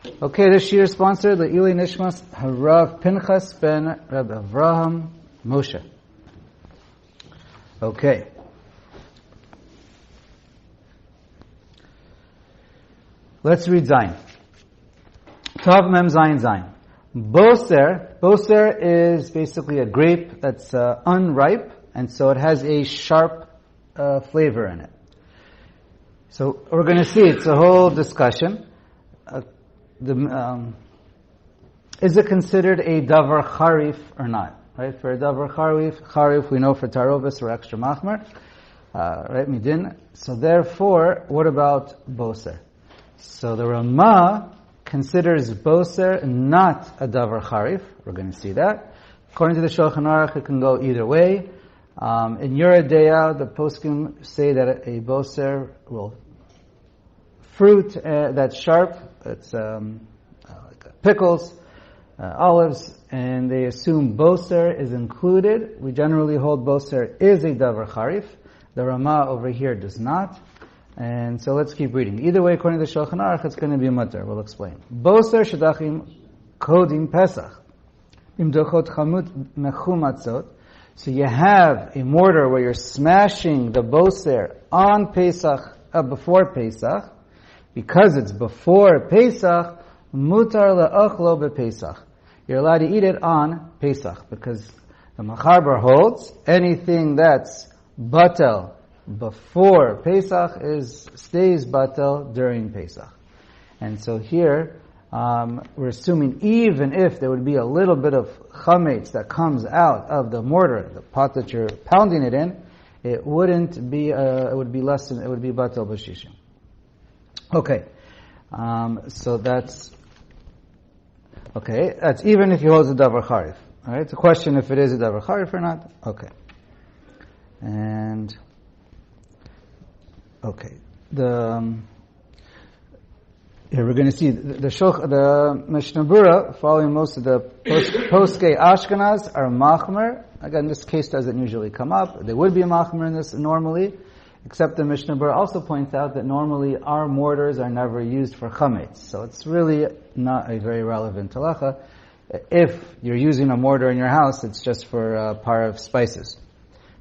Okay, this year sponsored the Ili Nishmas Harav Pinchas ben Reb Avraham Moshe. Okay. Let's read Zayin. Tav Mem Zayin Zayin. Boser is basically a grape that's unripe, and so it has a sharp flavor in it. So we're going to see, it's a whole discussion. Is it considered a davar charif or not? Right? For a davar charif we know for tarovis or extra machmer, right? Midin. So therefore, what about boser? So the Ramah considers boser not a davar charif. We're going to see that. According to the Shulchan Aruch, it can go either way. In Yeridea, the poskim say that a boser will fruit that's sharp, it's like pickles, olives, and they assume boser is included. We generally hold boser is a davar charif. The Ramah over here does not. And so let's keep reading. Either way, according to the Shulchan Aruch, it's going to be mutter. We'll explain. Boser shadachim kodim Pesach. Imdochot chamut mechumatzot. So you have a mortar where you're smashing the boser on Pesach, before Pesach. Because it's before Pesach, mutar le'achlo bePesach. You're allowed to eat it on Pesach, because the Machaber holds anything that's batel before Pesach stays batel during Pesach. And so here, we're assuming even if there would be a little bit of chametz that comes out of the mortar, the pot that you're pounding it in, it wouldn't be, it would be batel b'shishim. Okay, so that's even if he holds a davar charif. All right, it's a question if it is a davar charif or not. Okay, and here we're going to see the Mishnah Berurah, following most of the poskei Ashkenaz, are machmer. Again, this case doesn't usually come up. There would be a machmer in this normally. Except the Mishnah Berurah also points out that normally our mortars are never used for chametz. So it's really not a very relevant halacha. If you're using a mortar in your house, it's just for par of spices.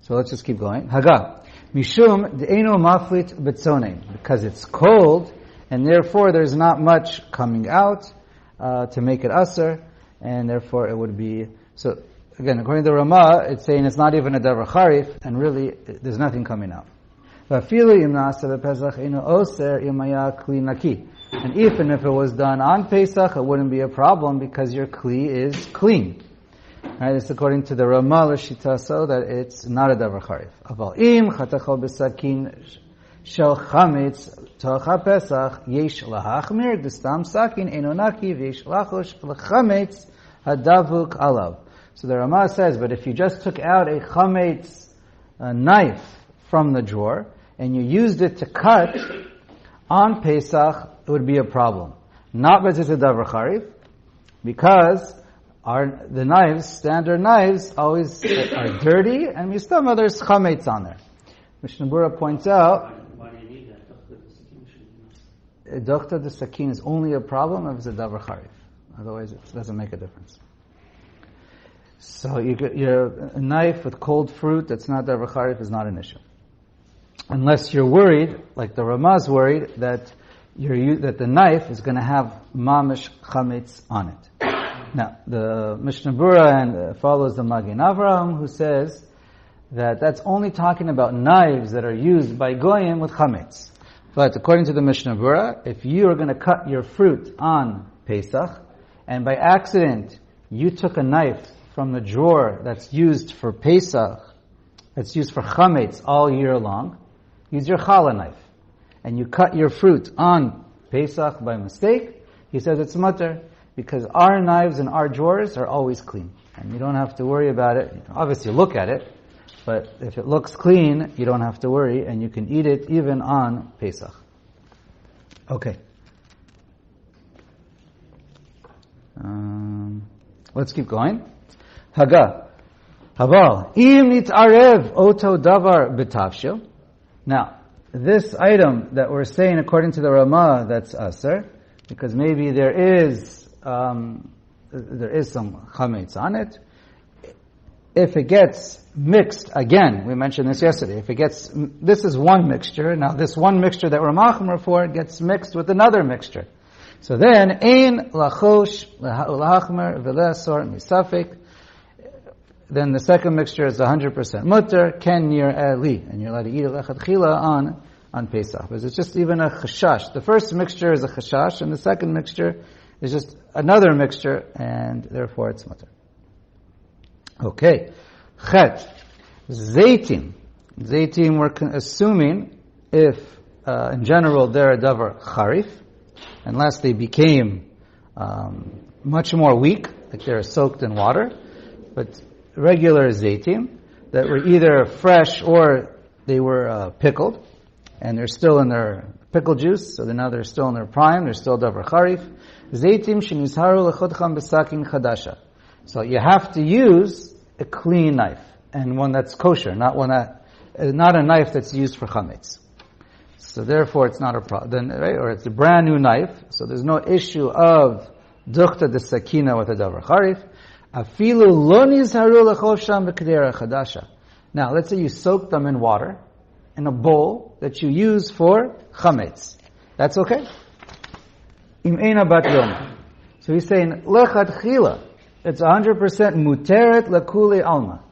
So let's just keep going. Haga. Mishum de'eno maflit betzonein. Because it's cold, and therefore there's not much coming out to make it aser, and therefore it would be... So again, according to the Ramah, it's saying it's not even a davar charif, and really there's nothing coming out. And even if it was done on Pesach, it wouldn't be a problem because your kli is clean. Right? It's according to the Ramah L'shita, so that it's not a davar charif. Aval im chatacho b'sakin shel chametz tocha Pesach yesh lahachmir d'stam sakin eno naki v'yesh lachosh l'chametz hadavuk alav. So the Ramah says, but if you just took out a chametz knife from the drawer, and you used it to cut on Pesach, it would be a problem. Not because it's a davar charif, because the knives, standard knives, always are dirty, and mistam there's chametz on there. Mishnah Berurah points out, why do you need that? Dochta de sakin is only a problem if it's a davar charif. Otherwise, it doesn't make a difference. So a knife with cold fruit that's not davar charif is not an issue. Unless you're worried, like the Ramah's worried, that the knife is going to have mamish chametz on it. Now, the Mishnah Berurah follows the Magen Avraham, who says that that's only talking about knives that are used by goyim with chametz. But according to the Mishnah Berurah, if you are going to cut your fruit on Pesach, and by accident you took a knife from the drawer that's used for Pesach, that's used for chametz all year long, use your challah knife, and you cut your fruit on Pesach by mistake, he says it's mutter, because our knives and our drawers are always clean. And you don't have to worry about it. You can obviously look at it, but if it looks clean, you don't have to worry, and you can eat it even on Pesach. Okay. Let's keep going. Haga. Haval. Im nit'arev oto davar b'tavshil. Now, this item that we're saying according to the Ramah that's aser, because maybe there is some chametz on it. If it gets mixed, again, we mentioned this yesterday, this is one mixture, now this one mixture that we're machmer for gets mixed with another mixture. So then, ein lachosh lahachmer v'le'asor misafik. Then the second mixture is 100% mutter, ken nir eli, and you're allowed to eat it lechatchila on Pesach. Because it's just even a chashash. The first mixture is a chashash, and the second mixture is just another mixture, and therefore it's mutter. Okay. Chet. Zaytim. Zaytim, we're assuming if, in general, they're a davar charif, unless they became much more weak, like they're soaked in water. But regular zaytim, that were either fresh or they were pickled, and they're still in their pickle juice, so they're still in their prime, they're still davar charif. Zaytim shenizharu lechodcham besakin chadasha. So you have to use a clean knife, and one that's kosher, not a knife that's used for chametz. So therefore it's not a problem, right? Or it's a brand new knife, so there's no issue of duchta de sakina with a davar charif. Afilu lo nizharu lechov sham b'kedera chadasha. Now, let's say you soak them in water, in a bowl that you use for chametz. That's okay? Im eina bat yom. So he's saying, lechatchila, it's 100% muteret lakuli alma.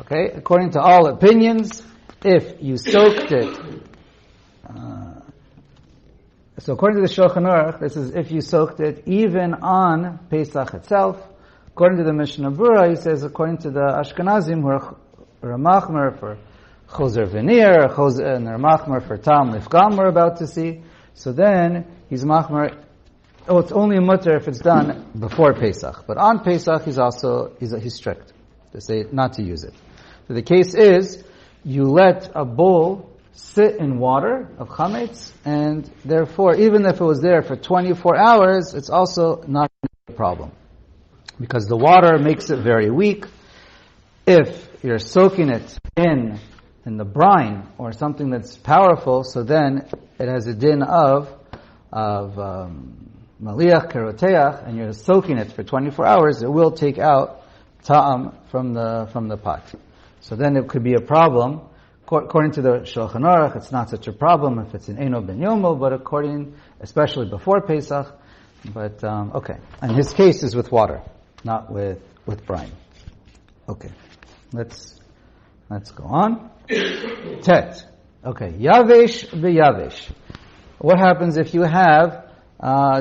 Okay? According to all opinions, if you soaked it, so according to the Shulchan Aruch, this is if you soaked it even on Pesach itself. According to the Mishnah Berurah, he says, according to the Ashkenazim, who are machmer for chozer veneer, and they're machmer for tam lifgam, we're about to see. So then, he's machmer, it's only mutter if it's done before Pesach. But on Pesach, he's strict to say not to use it. So the case is, you let a bowl sit in water of chametz, and therefore, even if it was there for 24 hours, it's also not a problem. Because the water makes it very weak. If you're soaking it in the brine, or something that's powerful, so then it has a din of maliach keroteach, and you're soaking it for 24 hours, it will take out ta'am from the pot. So then it could be a problem. According to the Shulchan Aruch, it's not such a problem if it's an Eino ben Yomo, but especially before Pesach. But, okay. And his case is with water, not with brine. Okay. Let's go on. Tet. Okay. Yavesh v'yavesh. What happens if you have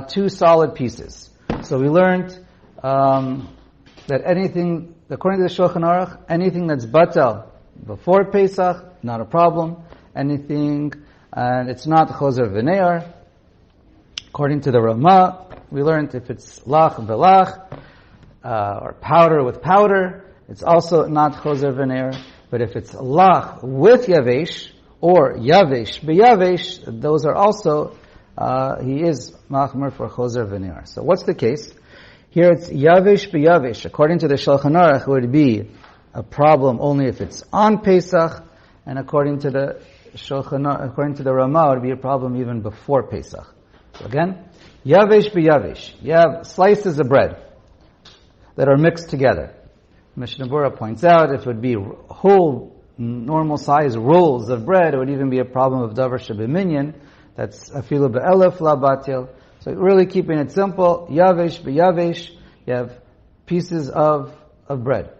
two solid pieces? So we learned that anything, according to the Shulchan Aruch, anything that's batal before Pesach, not a problem. Anything, and it's not chozer v'neir. According to the Ramah, we learned if it's lach v'lach, or powder with powder, it's also not chozer v'neir. But if it's lach with yavesh, or yavesh b'yavesh, those are also, he is machmer for chozer v'neir. So what's the case? Here it's yavesh b'yavesh. According to the Shulchan Aruch, it would be a problem only if it's on Pesach, and according to the Ramah, it would be a problem even before Pesach. So again, yavesh b'yavesh. You have slices of bread that are mixed together. Mishnah Berurah points out if it would be whole, normal size rolls of bread, it would even be a problem of davar shebeminyan. That's afilu be'elef la batil. So really keeping it simple, yavesh b'yavesh, you have pieces of bread.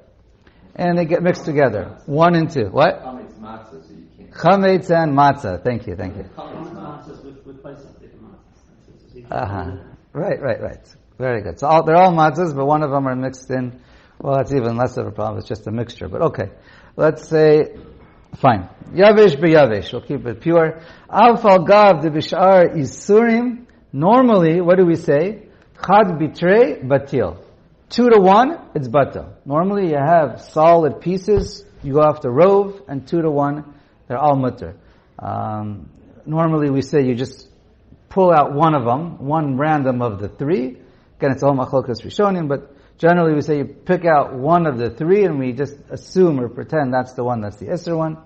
And they get mixed together. 1 and 2. What? Chametz matzah, so you can't. Chametz and matzah. Thank you. Chametz matzahs with Pesach, different matzahs. Right. Very good. So they're all matzahs, but one of them are mixed in. Well, that's even less of a problem. It's just a mixture. But okay. Let's say, fine. Yavesh b'yavesh. We'll keep it pure. Al fal gav de bishar isurim. Normally, what do we say? Chad bitrei batil. 2 to 1, it's batal. Normally you have solid pieces, you go after rove, and 2 to 1, they're all mutter. Normally we say you just pull out one of them, one random of the 3. Again, it's all machlokas rishonim, but generally we say you pick out one of the 3 and we just assume or pretend that's the one that's the Isser one.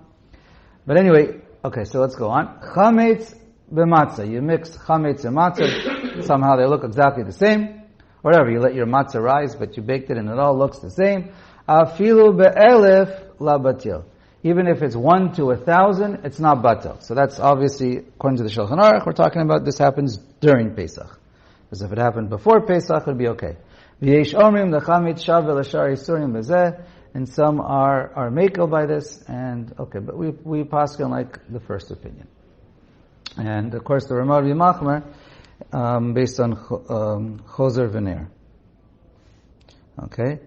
But anyway, okay, so let's go on. Chametz b'matzah. You mix chametz and matzah. somehow they look exactly the same. Whatever, you let your matzah rise, but you baked it and it all looks the same. Afilu be'elef la batil. Even if it's 1 to 1,000, it's not batil. So that's obviously, according to the Shulchan Aruch, we're talking about this happens during Pesach. Because if it happened before Pesach, it would be okay. V'yesh omrim l'chametz shav v'lashar yisurim b'zeh. And some are makel by this, and okay, but we paskin like the first opinion. And of course the Ramah Machmer, based on Chozer Vener. Okay?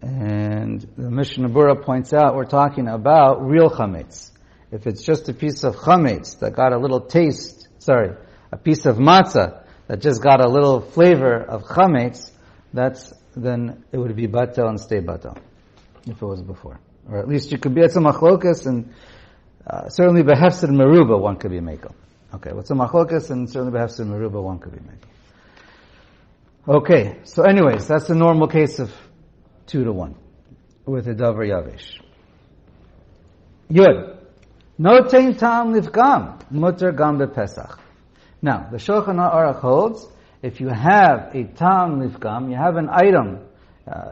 And the Mishnah Berurah points out we're talking about real chametz. If it's just a piece of chametz that got a little taste, a piece of matzah that just got a little flavor of chametz, then it would be batel and stay batel, if it was before. Or at least you could be at some machlokas, and certainly behefsid meruba one could be mekel. Okay, what's a machlokas, and certainly behefsid meruba one could be mekel. Okay, so anyways, that's the normal case of 2 to 1 with a davar yavesh. Yud. Notein tam nifgam mutter gam bePesach. Now, the Shulchan Aruch holds, if you have a tam nifgam, you have an item,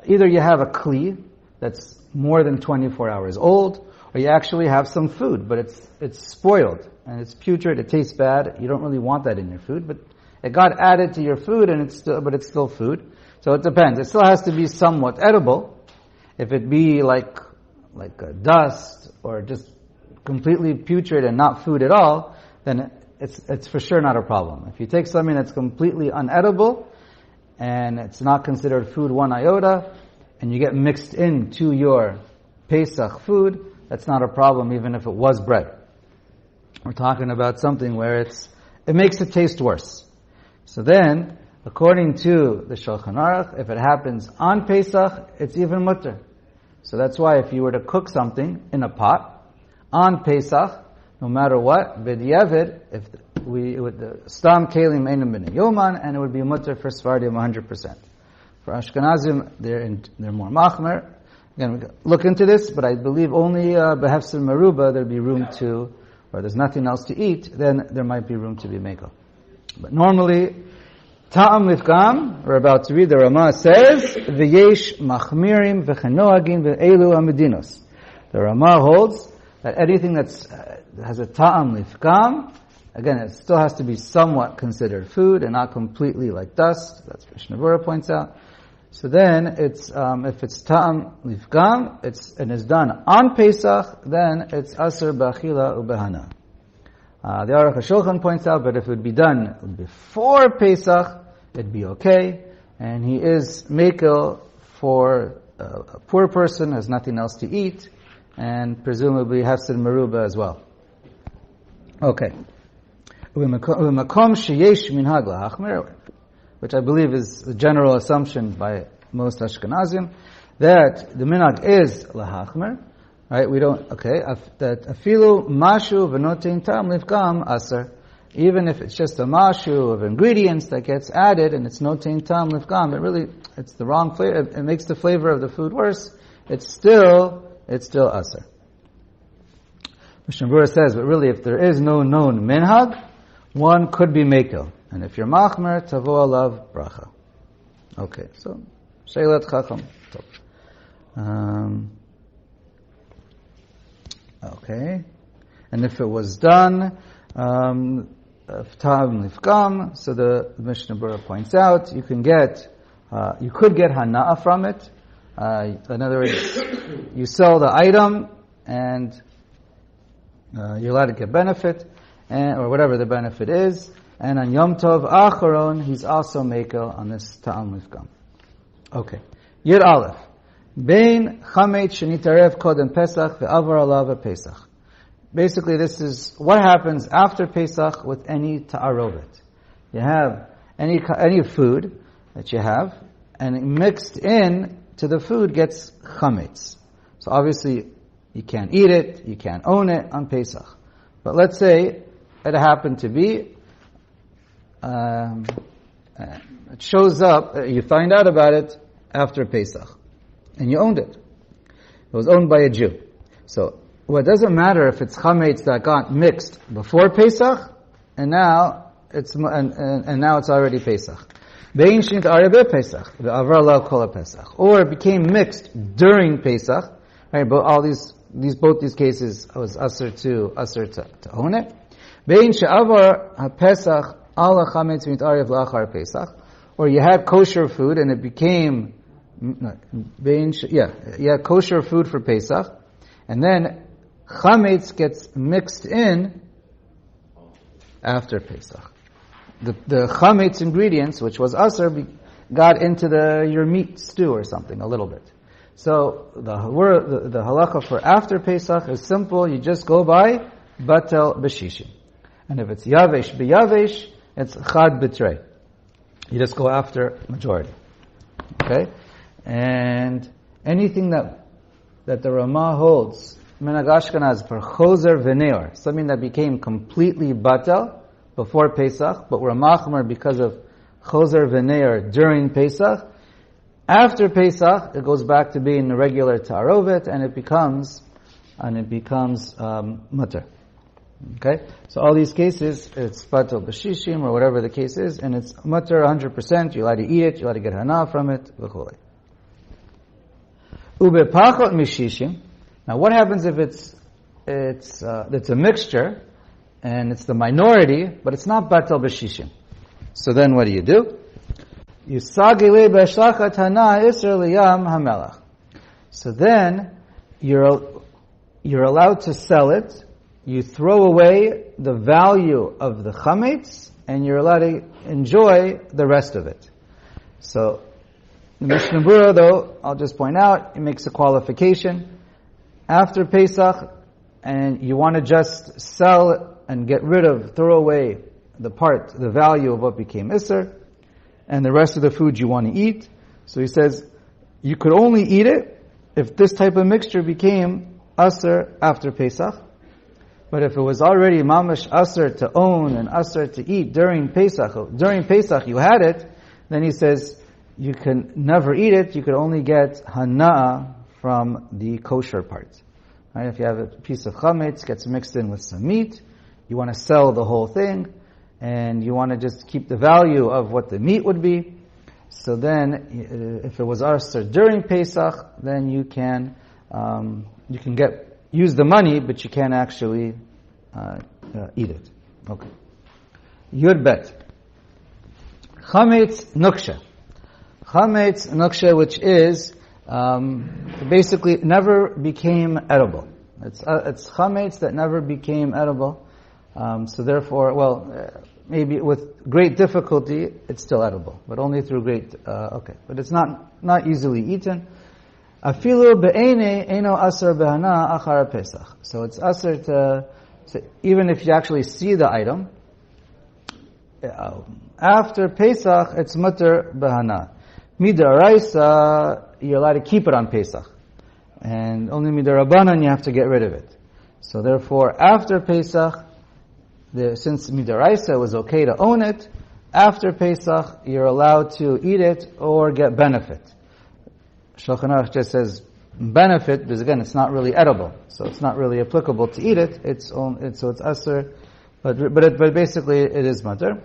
either you have a kli that's more than 24 hours old, or you actually have some food, but it's spoiled, and it's putrid, it tastes bad, you don't really want that in your food, but it got added to your food, and it's still food. So it depends. It still has to be somewhat edible. If it be like a dust, or just completely putrid and not food at all, then it's for sure not a problem. If you take something that's completely unedible, and it's not considered food 1 iota, and you get mixed into your Pesach food, that's not a problem even if it was bread. We're talking about something where it makes it taste worse. So then, according to the Shulchan Aruch, if it happens on Pesach, it's even mutter. So that's why if you were to cook something in a pot on Pesach, no matter what, b'diavad, with the stam kelim einam ben yoman, and it would be mutter for Sfardim 100%. For Ashkenazim, they're more machmer. Again, we can look into this, but I believe only behefsir meruba there'd be room to, or there's nothing else to eat, then there might be room to be mekel. But normally, ta'am lifgam, we're about to read, the Ramah says, v'yesh machmirim v'chenoagim v'elu amedinos. The Ramah holds that anything that has a ta'am lifgam, again, it still has to be somewhat considered food and not completely like dust. That's what Mishnah Berurah points out. So then, if it's ta'am lifgam, and is done on Pesach, then it's aser b'achila ubehana. The Orach Shulchan points out, but if it would be done before Pesach, it'd be okay. And he is mekel for a poor person, has nothing else to eat, and presumably hefsid meruba as well. Okay. Which I believe is the general assumption by most Ashkenazim, that the minhag is lahachmer, right? We don't, that afilu mashu v'notein tam lifgam aser, even if it's just a mashu of ingredients that gets added and it's notein tam lifgam, it's the wrong flavor, it makes the flavor of the food worse, it's still aser. Mishnah Berurah says, but really if there is no known minhag, one could be mekel. And if you're machmer, tavo alav bracha. Okay, so sheilat chacham. Okay, and if it was done ta'am lifgam, so the Mishnah Berurah points out, you could get hana'ah from it. In other words, you sell the item and you're allowed to get benefit, or whatever the benefit is. And on Yom Tov Acharon, he's also mekel on this ta'am lifgam. Okay. Yud Aleph. Bein chametz shenitarev kodem Pesach ve'avar alav Pesach. Basically, this is what happens after Pesach with any ta'arovet. You have any food that you have, and mixed in to the food gets chametz. So obviously, you can't eat it, you can't own it on Pesach. But let's say it happened to be, it shows up, you find out about it after Pesach, and you owned it. It was owned by a Jew. So, it doesn't matter if it's chametz that got mixed before Pesach, and now and now it's already Pesach. Bein shnit areh Pesach, ve'avar lo kol Pesach, or it became mixed during Pesach. Right, but all both these cases was aser to own it. Bein she'avar Pesach ala chametz shnit areh la'achar Pesach, or you had kosher food and it became kosher food for Pesach, and then chametz gets mixed in after Pesach. The chametz ingredients, which was aser, got into your meat stew or something a little bit. So the halacha for after Pesach is simple. You just go by batel b'shishim, and if it's yavesh b'yavesh, it's chad b'trei. You just go after majority. Okay, and anything that the Ramah holds minhag Ashkenaz for chozer v'neor, something that became completely batel before Pesach, but we're machmer because of chozer v'neor during Pesach. After Pesach, it goes back to being a regular ta'arovet, and it becomes mutter. Okay, so all these cases, it's batel b'shishim or whatever the case is, and it's mutter 100%. You're allowed to eat it. You're allowed to get hana from it. V'chulei. Ube pachot mishishim. Now, what happens if it's a mixture and it's the minority, but it's not batel b'shishim? So then, what do? Yusagile b'shlachat hana iser liyam hamelach. So then, you're allowed to sell it. You throw away the value of the chametz, and you're allowed to enjoy the rest of it. So, the Mishnah Berurah, though, I'll just point out, it makes a qualification. After Pesach, and you want to just sell and throw away the value of what became Isser, and the rest of the food you want to eat. So he says, you could only eat it if this type of mixture became Asr after Pesach. But if it was already mamash Asr to own and Asr to eat during Pesach you had it, then he says, you can never eat it, you could only get Hana'ah from the kosher part. Right? If you have a piece of chametz, gets mixed in with some meat, you want to sell the whole thing, and you want to just keep the value of what the meat would be. So then, if it was aser during Pesach, then you can use the money, but you can't actually eat it. Okay. Yud bet. Chametz nuksha. Chametz nuksha, which is basically never became edible. It's chametz that never became edible. So therefore, maybe with great difficulty, it's still edible, but only through great. But it's not easily eaten. Afilu be'ene eno aser behana achar Pesach. So it's aser to even if you actually see the item after Pesach, it's mutter behana. Midaraisa, you're allowed to keep it on Pesach, and only midarabanan you have to get rid of it. So therefore, after Pesach, since midaraisa was okay to own it, after Pesach you're allowed to eat it or get benefit. Shulchan Aruch just says benefit because again it's not really edible, so it's not really applicable to eat it. It's aser, but basically it is mutter.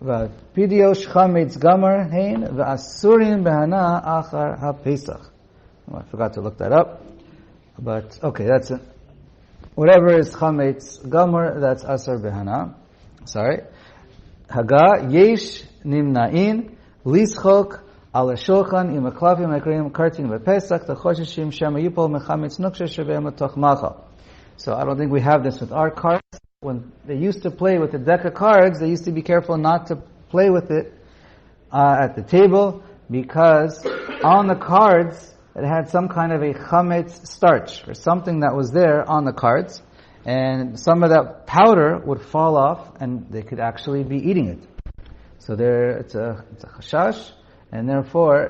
Pidiosh chametz gamar hein v'asurin behana achar haPesach. I forgot to look that up, but okay, that's it. Whatever is chametz gamar, that's aser behana. Sorry. Haga yesh nimna'in lischok al shulchan im aklavim akrim kartin v'Pesach t'choshishim shema yipol mechametz nuksha shevem atoch macha. So I don't think we have this with our cards. When they used to play with the deck of cards, they used to be careful not to play with it at the table, because on the cards it had some kind of a chametz starch or something that was there on the cards, and some of that powder would fall off and they could actually be eating it. So it's a chashash, and therefore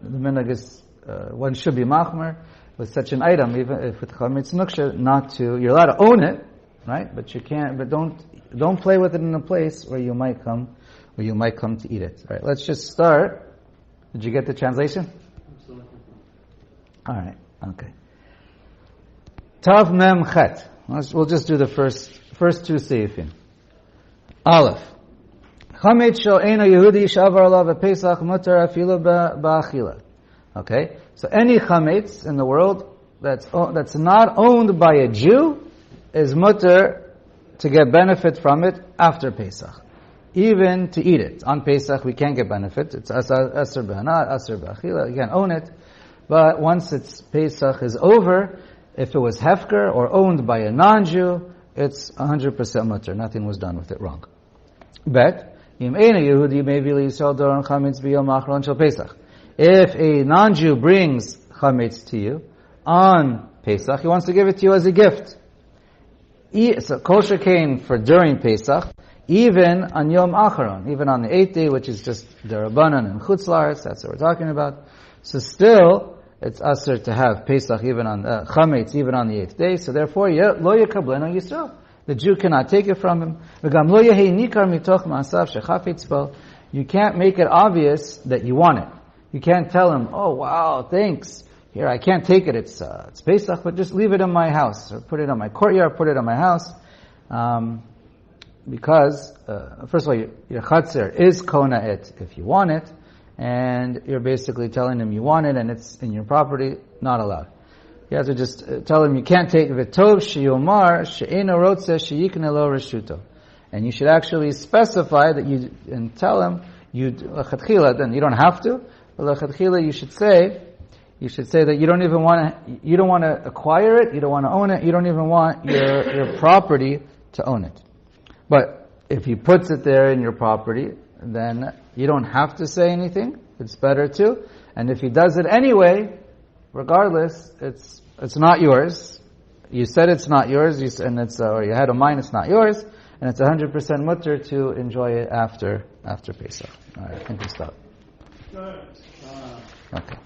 the minhag is one should be machmer with such an item, even if with chametz nuksha, you're allowed to own it, right? But you can't. But don't play with it in a place where you might come to eat it. All right. Let's just start. Did you get the translation? Absolutely. All right. Okay. Tav mem chet. We'll just do the first two seifim. Aleph Chametz shel eino Yehudi shavar alav Pesach mutar afilu ba'achila. Okay, so any chametz in the world that's not owned by a Jew is mutar to get benefit from it after Pesach. Even to eat it. On Pesach we can't get benefit. It's aser b'hanat, aser b'achila. You can't own it. But once it's Pesach is over, if it was hefker or owned by a non-Jew, it's 100% mutter. Nothing was done with it wrong. Bet, im eina Yehudi mevi liyisrael doron chametz b'yom achron shel Pesach. If a non-Jew brings chametz to you on Pesach, he wants to give it to you as a gift. So kosher came for during Pesach, even on Yom Acharon, even on the 8th day, which is just Derabanan and Chutz La'aretz, that's what we're talking about. So still, it's aser to have Pesach even on, Chametz even on the 8th day, so therefore, lo yekableno Yisrael. The Jew cannot take it from him. V'gam lo yehei nikar mitoch ma'asav shechafetz bo. You can't make it obvious that you want it. You can't tell him, oh wow, thanks. Here, I can't take it, it's Pesach, but just leave it in my house, or put it on my courtyard, put it on my house. Because, first of all, your chatzir is kona it if you want it, and you're basically telling him you want it and it's in your property, not allowed. You have to just tell him you can't take v'tov sheyomar she'eno rotze sheyikne lo reshuto. And you should actually specify that and tell him, l'chatchila, then you don't have to, but l'chatchila you should say that you don't want to acquire it, you don't want to own it, you don't even want your property to own it. But if he puts it there in your property, then you don't have to say anything. It's better to. And if he does it anyway, regardless, it's not yours. You said it's not yours, or you had a mind it's not yours, and it's 100% mutter to enjoy it after Pesach. All right, I think we stop. Okay.